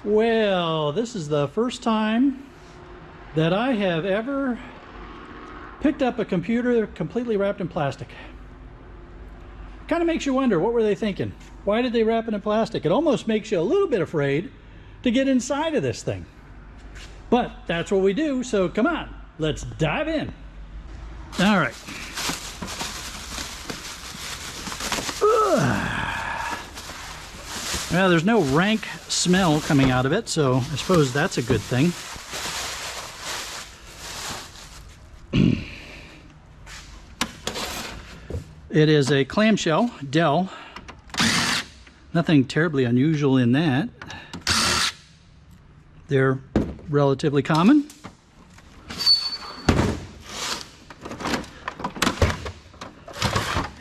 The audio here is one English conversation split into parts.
Well, this is the first time that I have ever picked up a computer completely wrapped in plastic. Kind of makes you wonder, what were they thinking? Why did they wrap it in plastic? It almost makes you a little bit afraid to get inside of this thing. But that's what we do, so come on, let's dive in. All right. Well, there's no rank smell coming out of it, so I suppose that's a good thing. It is a clamshell Dell. Nothing terribly unusual in that. They're relatively common.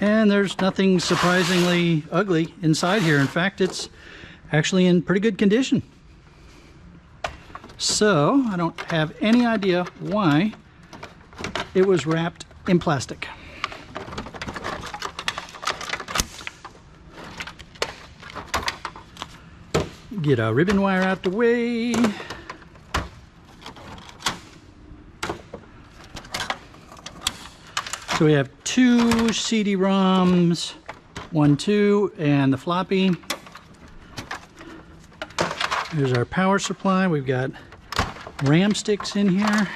And there's nothing surprisingly ugly inside here. In fact, it's actually in pretty good condition. So I don't have any idea why it was wrapped in plastic. Get a ribbon wire out the way. So we have two CD-ROMs, 1, 2, and the floppy. There's our power supply. We've got RAM sticks in here,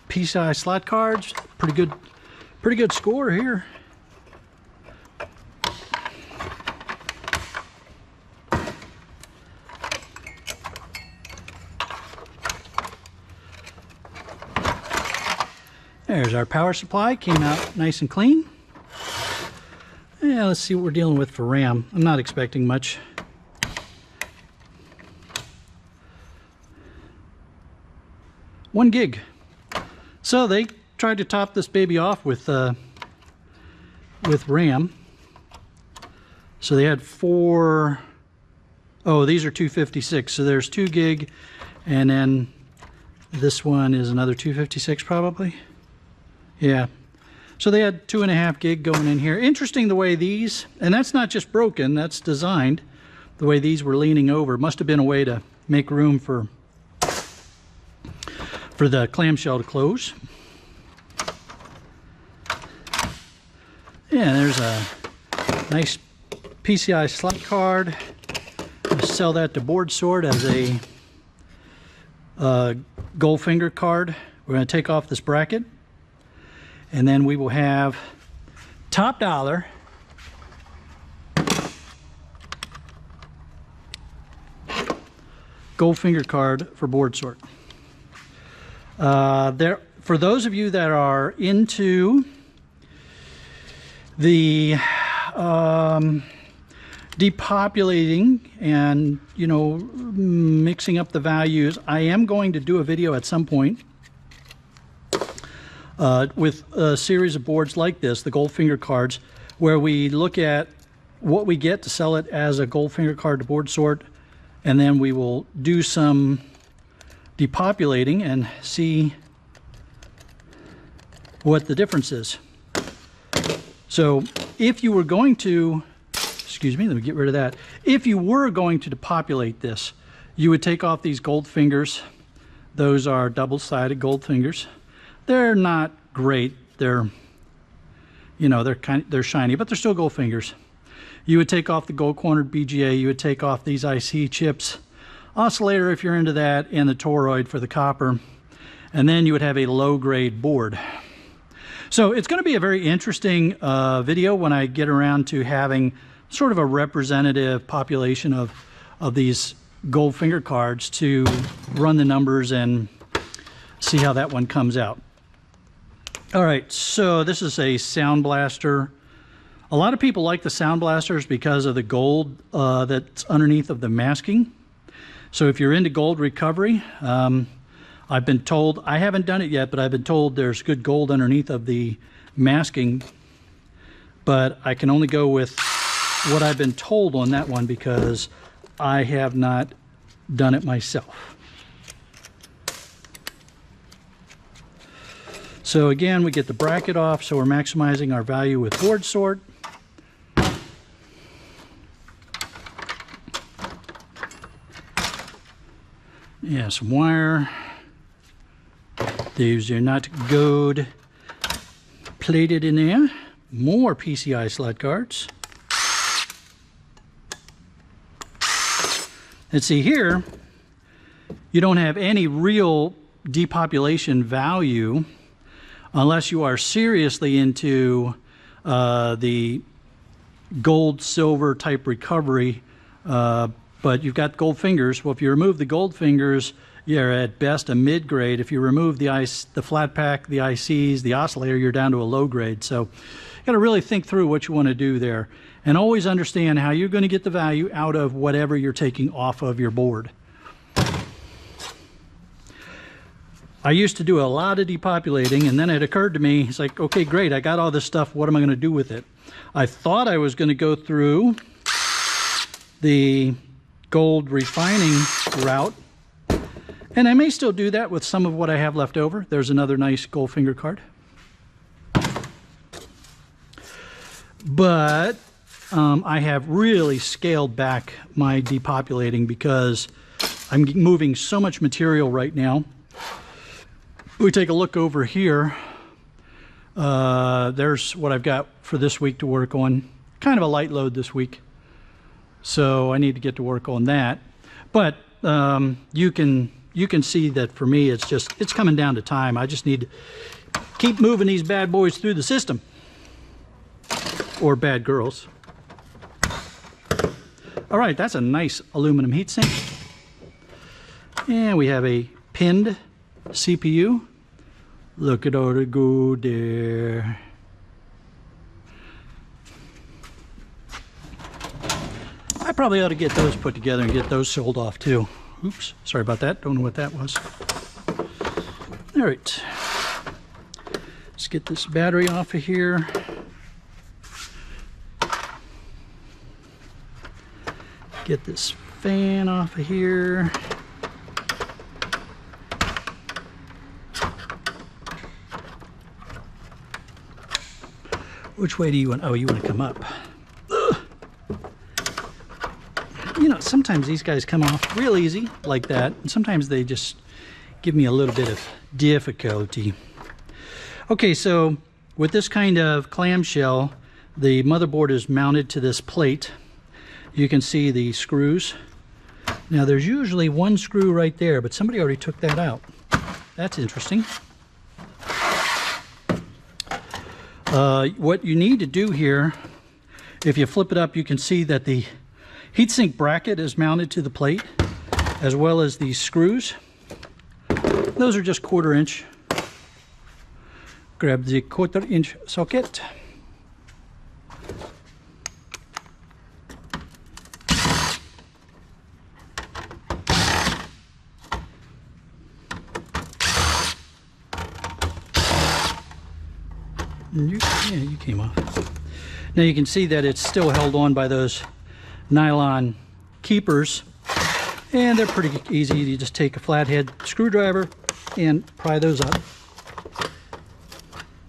Pci Slot Cards. Pretty good score here. There's our power supply, came out nice and clean. Yeah, let's see what we're dealing with for RAM. I'm not expecting much. One gig. So they tried to top this baby off with RAM. So they had four. Oh, these are 256. So there's 2 gig, and then this one is another 256 probably. Yeah, so they had 2.5 gig going in here. Interesting the way these, and that's not just broken, that's designed. The way these were leaning over. Must have been a way to make room for the clamshell to close. Yeah, there's a nice Pci Slot Card. I'll sell that to Board Sort as a Goldfinger card. We're going to take off this bracket. And then we will have top dollar Goldfinger card for Board Sort. For those of you that are into the depopulating and, you know, mixing up the values, I am going to do a video at some point with a series of boards like this, the Goldfinger cards, where we look at what we get to sell it as a Goldfinger card to Board Sort, and then we will do some depopulating and see what the difference is. So if you were going to, excuse me, let me get rid of that. If you were going to depopulate this, you would take off these gold fingers. Those are double-sided gold fingers. They're not great. They're, you know, they're shiny, but they're still gold fingers. You would take off the gold-cornered BGA. You would take off these IC chips, oscillator if you're into that, and the toroid for the copper. And then you would have a low-grade board. So it's going to be a very interesting video when I get around to having sort of a representative population of these Goldfinger cards to run the numbers and see how that one comes out. All right, so this is a Sound Blaster. A lot of people like the Sound Blasters because of the gold that's underneath of the masking. So if you're into gold recovery, I've been told, I haven't done it yet, but I've been told there's good gold underneath of the masking. But I can only go with what I've been told on that one because I have not done it myself. So again, we get the bracket off, so we're maximizing our value with Board Sort. Yeah, some wire. These are not gold plated in there. More PCI slot cards. And see here, you don't have any real depopulation value unless you are seriously into the gold, silver type recovery. But you've got gold fingers. Well, if you remove the gold fingers, you're at best a mid-grade. If you remove the flat pack, the ICs, the oscillator, you're down to a low grade. So you got to really think through what you want to do there. And always understand how you're going to get the value out of whatever you're taking off of your board. I used to do a lot of depopulating, and then it occurred to me, it's like, okay, great, I got all this stuff, what am I going to do with it? I thought I was going to go through the gold refining route, and I may still do that with some of what I have left over. There's another nice gold finger card. But I have really scaled back my depopulating because I'm moving so much material right now. We take a look over here. There's what I've got for this week to work on. Kind of a light load this week, so I need to get to work on that. But you can see that for me, it's coming down to time. I just need to keep moving these bad boys through the system, or bad girls. All right, that's a nice aluminum heatsink. And we have a pinned CPU. Look at all the go there. I probably ought to get those put together and get those sold off too. Oops, sorry about that. Don't know what that was. All right. Let's get this battery off of here. Get this fan off of here. Which way do you want? Oh, you want to come up. Ugh. You know, sometimes these guys come off real easy like that, and sometimes they just give me a little bit of difficulty. Okay, so with this kind of clamshell, the motherboard is mounted to this plate. You can see the screws. Now there's usually one screw right there, but somebody already took that out. That's interesting. What you need to do here, if you flip it up, you can see that the heatsink bracket is mounted to the plate, as well as these screws. Those are just 1/4 inch. Grab the 1/4 inch socket. Yeah, you came off. Now you can see that it's still held on by those nylon keepers, and they're pretty easy. You just take a flathead screwdriver and pry those up.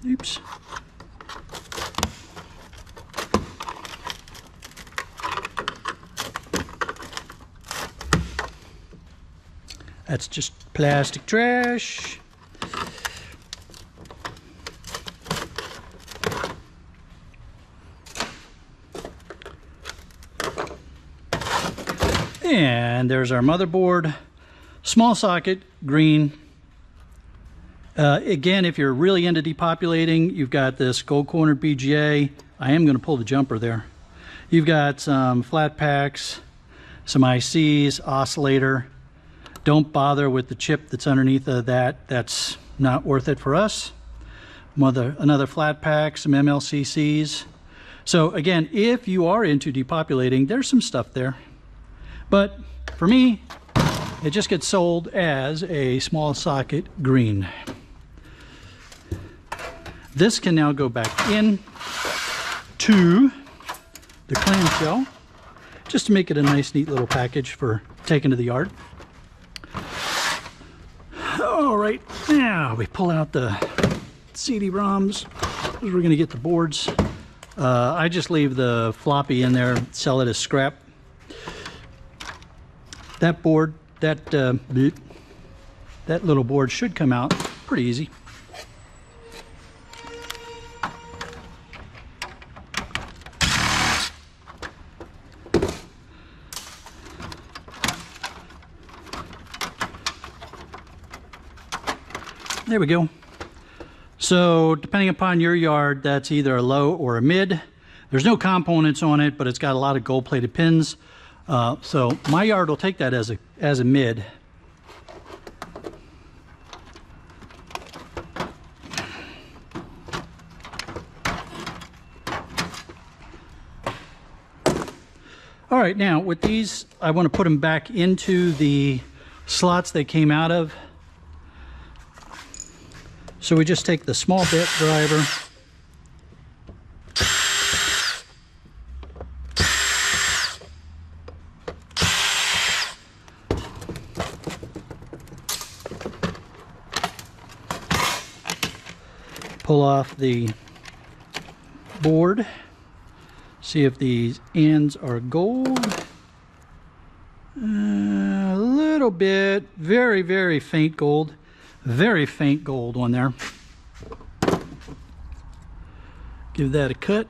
Oops. That's just plastic trash. And there's our motherboard, small socket, green. Again, if you're really into depopulating, you've got this gold cornered BGA. I am going to pull the jumper there. You've got some flat packs, some ICs, oscillator. Don't bother with the chip that's underneath of that. That's not worth it for us. Another flat pack, some MLCCs. So again, if you are into depopulating, there's some stuff there. But for me, it just gets sold as a small socket green. This can now go back in to the clamshell, just to make it a nice, neat little package for taking to the yard. All right, now we pull out the CD-ROMs, because we're going to get the boards. I just leave the floppy in there, sell it as scrap. That board that little board should come out pretty easy. There we go. So depending upon your yard, that's either a low or a mid. There's no components on it, but it's got a lot of gold-plated pins. So my yard will take that as a mid. All right, now with these, I want to put them back into the slots they came out of. So we just take the small bit driver, pull off the board, see if these ends are gold. A little bit, very, very faint gold. Very faint gold on there. Give that a cut.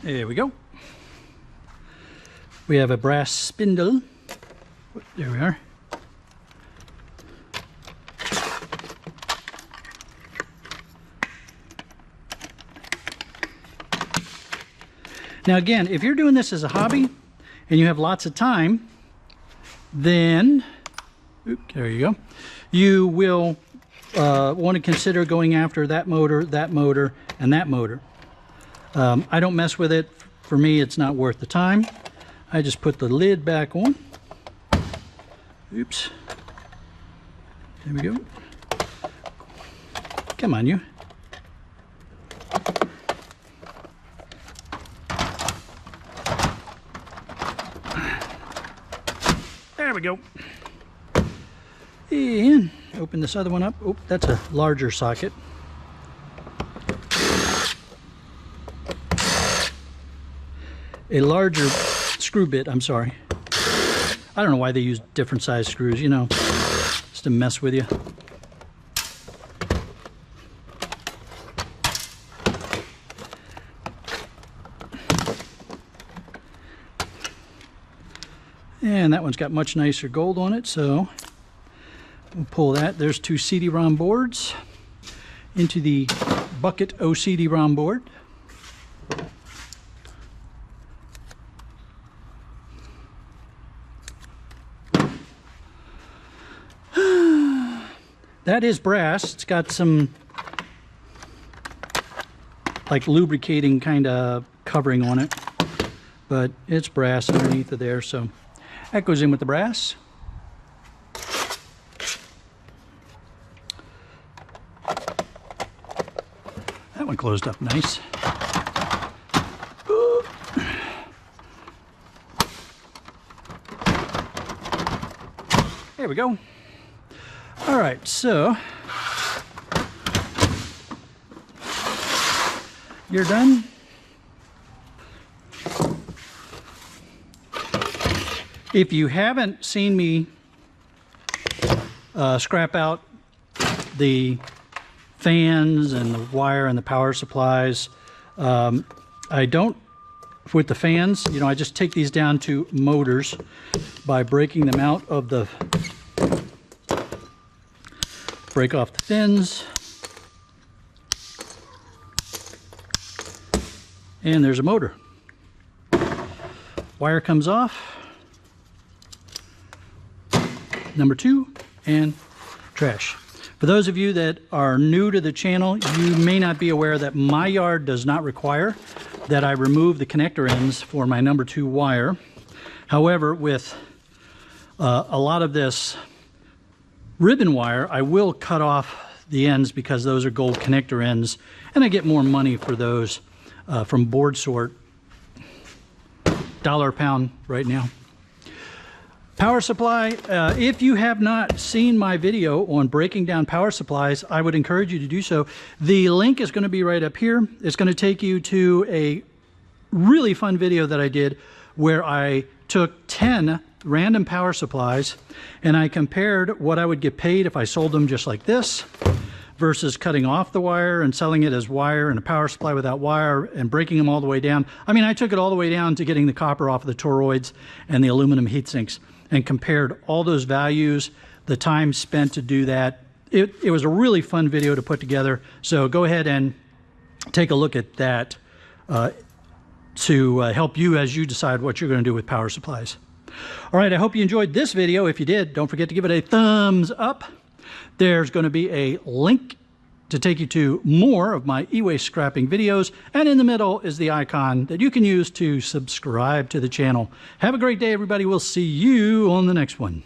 There we go. We have a brass spindle. There we are. Now again, if you're doing this as a hobby and you have lots of time, then, there you go, you will want to consider going after that motor, and that motor. I don't mess with it. For me, it's not worth the time. I just put the lid back on. Oops. There we go. Come on, you. There we go. And open this other one up. Oh, that's a larger socket. A larger screw bit, I'm sorry. I don't know why they use different size screws, you know, just to mess with you. And that one's got much nicer gold on it, so we'll pull that. There's two CD-ROM boards into the bucket CD-ROM board. That is brass. It's got some like lubricating kind of covering on it, but it's brass underneath of there, so that goes in with the brass. That one closed up nice. Ooh. There we go. All right, so you're done. If you haven't seen me scrap out the fans and the wire and the power supplies, I don't, with the fans, you know, I just take these down to motors by breaking them out of the, break off the fins, and there's a motor. Wire comes off, number 2, and trash. For those of you that are new to the channel, you may not be aware that my yard does not require that I remove the connector ends for my number 2 wire. However, with a lot of this ribbon wire, I will cut off the ends because those are gold connector ends, and I get more money for those from Board Sort. $1 a pound right now. Power supply, if you have not seen my video on breaking down power supplies, I would encourage you to do so. The link is going to be right up here. It's going to take you to a really fun video that I did where I took 10 random power supplies and I compared what I would get paid if I sold them just like this versus cutting off the wire and selling it as wire and a power supply without wire and breaking them all the way down. I mean, I took it all the way down to getting the copper off of the toroids and the aluminum heat sinks and compared all those values, the time spent to do that. It was a really fun video to put together. So go ahead and take a look at that to help you as you decide what you're going to do with power supplies. All right, I hope you enjoyed this video. If you did, don't forget to give it a thumbs up. There's going to be a link to take you to more of my e-waste scrapping videos, and in the middle is the icon that you can use to subscribe to the channel. Have a great day, everybody. We'll see you on the next one.